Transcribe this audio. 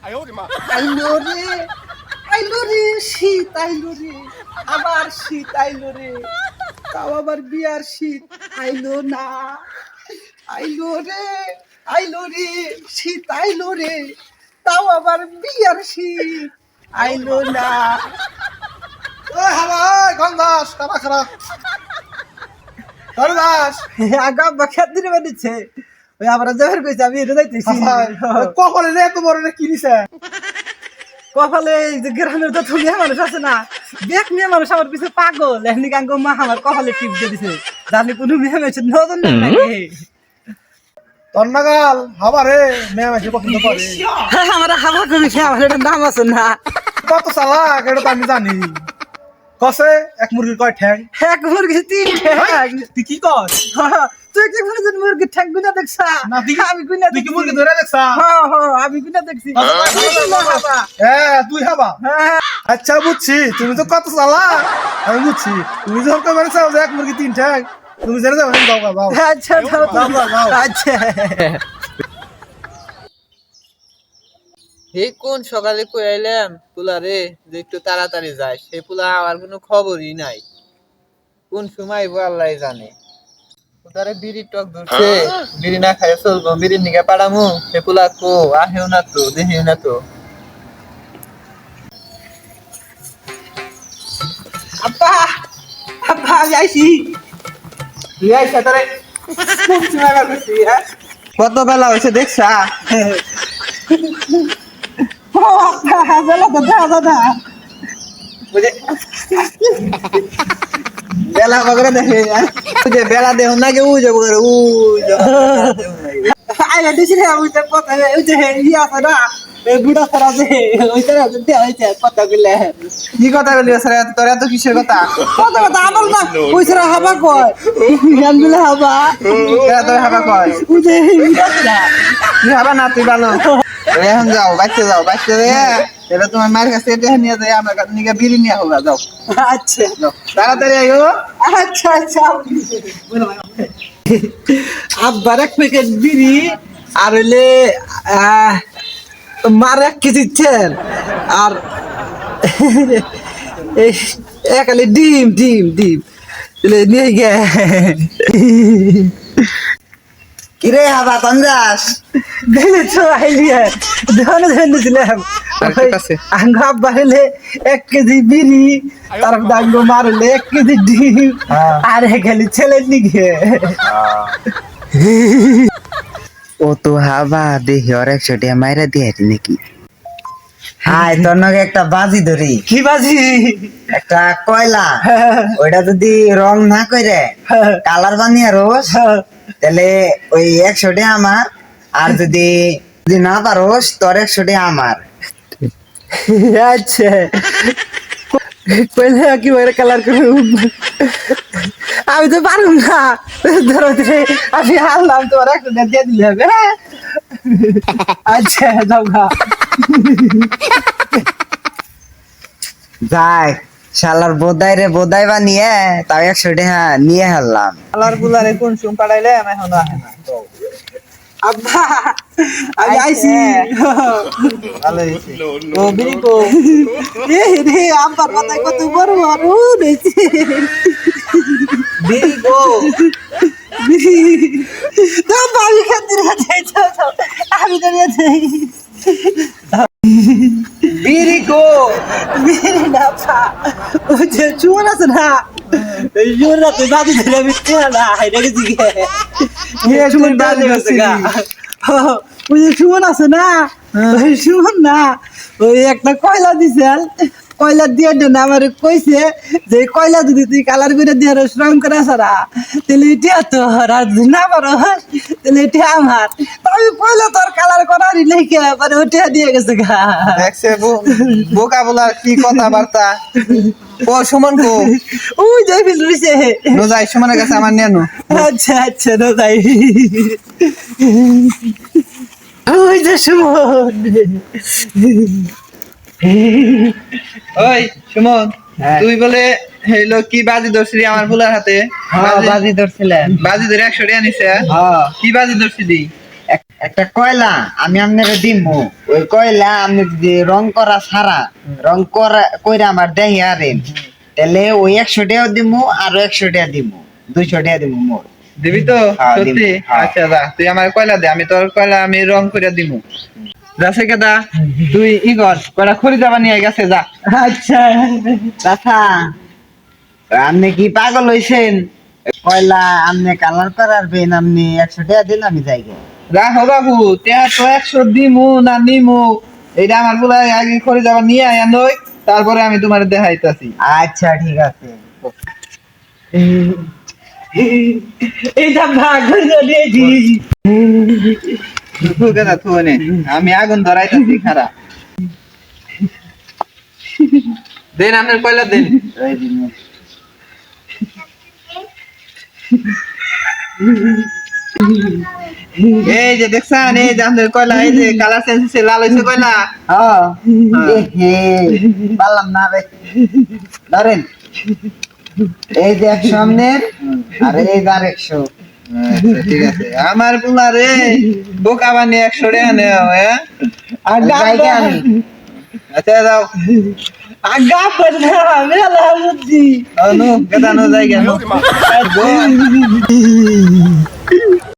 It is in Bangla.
আইলো রে আইলো রে শীত আইলো রে আবার শীত আইলো রে তাও আবার বিয়ার শীত আইলো না আইলো রে শীত আইলো রে তাও আবার বিয়ার শীত আইলো না গন্ধাস কাবা খারাপ দাস আগা বাখাত দিনে বানিছে ওই আমরা জহর কইছে আমি এটা যাইতেছি কপালে রে এত বড় রে কি নিছে কপালে এই যে গ্রামের তো মেয়ে মানুষ আছে না দেখ মেয়ে মানুষ আমার পিছে পাগল এমনি গাঙ্গ মা আমার কপালে টিপ দিয়ে দিছে জানি কোনো মেয়ে মানুষ নজন নাকি তোর নাগাল হাবা রে মেয়ে মাঝে পছন্দ করে আমার হাওয়া কমিছে আমার এটা নাম আছে না কত চালাক এটা তো আমি জানি কসে এক মুরগির কয় ঠ্যাং এক মুরগি তিন ঠ্যাং তুই কি কস তুই কি মনে হয় মুরগি ঠ্যাং গুনা দেখছা না আমি গুনা তুই কি মুরগি ধরে দেখছা আমি গুনা দেখছি তুই হাবা হ্যাঁ আচ্ছা বুঝছি তুমি তো কত চালাক আমি বুঝছি তুমি যখন কই মানে চাও যে এক মুরগি তিন ঠ্যাং তুমি জেনে যাও যাও যাও আচ্ছা আচ্ছা হে কোন সকালে কই আইলাম পুলা রে যে একটু তাড়াতাড়ি যায় সেই পুলা আমার কোনো খবরই নাই কোন সময় আল্লাহ জানে ওদারে বিড়ি টক ধরছে বিড়ি না খাই চলবো বিড়ির নিকে পাড়ামু সে পুলা কো আহেও না তো দেহেও না তো আব্বা আব্বা আমি আইছি তুই আইসা তোরে কোন সময় বাজছে হ্যাঁ কত বেলা হয়েছে দেখছা ও বেলা তো দাদা বেলা বগরে দেখে যে বেলা দেহ না কে উজে বগরে আইলা দিছি রে ওই যে কথা ওই যে ইয়া আছে না এই বুড়া সারা যে ওইটা দেয়া হইছে কথা কইলে কি কথা বলি স্যার তোর এত কিসের কথা কথা কথা আমল না ওই সারা হাবা কয় আমগুলা হাবা তোর হাবা কয় ওই যে ইয়া তুই হাবা না তুই ভালো এখন যাও বাইতে রে এবার তোমার মায়ের কাছে এটা নিয়ে যাই আমার নিকে বিড়ি নিয়ে হোক যাও আচ্ছা তাড়াতাড়ি আইও আচ্ছা আচ্ছা আব্বার এক প্যাকেট বিড়ি আর হইলে মার 1 কেজি তেল আর একালে ডিম নিয়ে গে কিরে হাবা তঞ্জাস দিলে তো আইলিয়া ধনে দিলাম আঙ্গ আব্বা হইলে 1 কেজি বিড়ি তার দাঙ্গ মার হইলে 1 কেজি ডিম আর একালে ছেলের নিগে ও তো হাবা দেখি ওর 100 টাকা মাইরা দিয়ে নাকি হাই তোর নাকি একটা বাজি ধরি কি বাজি একটা কয়লা ওইটা যদি রং না করে কালার বানিয়ে রোজ তাহলে ওই 100 টাকা আমার আর যদি না পারোস তোর 100 টাকা আমার আচ্ছা কইলে কি ওরে কালার করে আমি তো পারুম না ধরো আমি হারলাম তোমার একটা দিয়ে দিলে হবে আচ্ছা যাও গা যাই শালার বোদাই বানিয়ে তাও 100 টাকা নিয়ে হারলাম শালার বুলারে কোন সুম পাড়াইলে আমি এখনো আহে না আব্বা আমি আইছি ভালো হইছে ও বিড়ি কো এ রে আব্বার মাথায় কত বড় বড় হইছে বিড়ি কো তো বাড়ি খাतिर যাইছো আমি তো যাই বিড়ি কো বিড়ি না পা ও যে চুন আছে না এই জোরা তো বাদি ধরে বিতে না হাইরে দিকে এ চুন বাদি আছে গা ওই যে চুন আছে না ওই চুন না ওই একটা কয়লা দিছেন কয়লা দিয়ে দেন আমারে কইছে যে কয়লা যদি তুই কালার করে দিয়ে রং করে সারা তাহলে এটা তো আর না পারো তাহলে এটা আমার আমি কয়লা তোর কালার করার লেখে মানে ওটা দিয়ে গেছে গা দেখছে বোকা বলার কি কথাবার্তা ও সুমন কো ওই যে ফিল রইছে নো যাই সুমনের কাছে আমার নিয়ে নো আচ্ছা আচ্ছা না তাই ওই যে সুমন ওই সুমন তুই বলে হইলো কি বাজি ধরছিলি আমার ফুলার হাতে বাজি ধরছিলেন বাজি ধরে 100 টাকা নিছে হ্যাঁ কি বাজি ধরছিলি একটা কয়লা আমি আপনাকে দিব, ওই কয়লা আপনি যদি রং করা ছাড়া রং করা কইরা আমার দেহি আরেন, তাহলে ওই 100 টাকা দিব, আরো 100 টাকা দিব, 200 টাকা দিব মোর। দিবি তো হ্যাঁ, সত্যি? দিবো, হ্যাঁ। আচ্ছা যা, তুই আমার কয়লা দে, আমি তোর কয়লা আমি রং করে দিব। যাচ্ছে কেদা, তুই ই কর, কয়টা খড়ি যাবা নিয়ে গেছে, যা। আচ্ছা চাচা, আপনি কি পাগল হইছেন? কয়লা আপনি কালার করারবেন, আপনি 100 টাকা দিন আমি যাই গে। রাখো বাবু, তেয়া তো 100 দিমু না নিমু, এইটা আমার বলে আগে খড়ি যাবা নিয়ে আয় নই, তারপরে আমি তোমার দেখাইতাছি। আচ্ছা ঠিক আছে। এটা ভাগ করে দিয়েছি। থু কেদা থু নে, আমি আগুন ধরাইতাছি খারা। দেন আপনার কয়লা দেন। এই দিন। এই যে দেখছেন, এই যে আপনার কয়লা, এই যে কালার চেঞ্জ হচ্ছে, লাল হয়েছে কয়লা। হ্যাঁ, হে পারলাম না রে। ধরেন, এই যে 100 আপনার, আর এই যে আর 100। আচ্ছা, ঠিক আছে। আমার পোলা রে বোকা বানিয়ে 100 টাকা নেও, হ্যাঁ? আর যাই গে আমি। আচ্ছা যাও। আগা পড়া মেলা বুদ্ধি। নো কেদা নো জায়গা নো।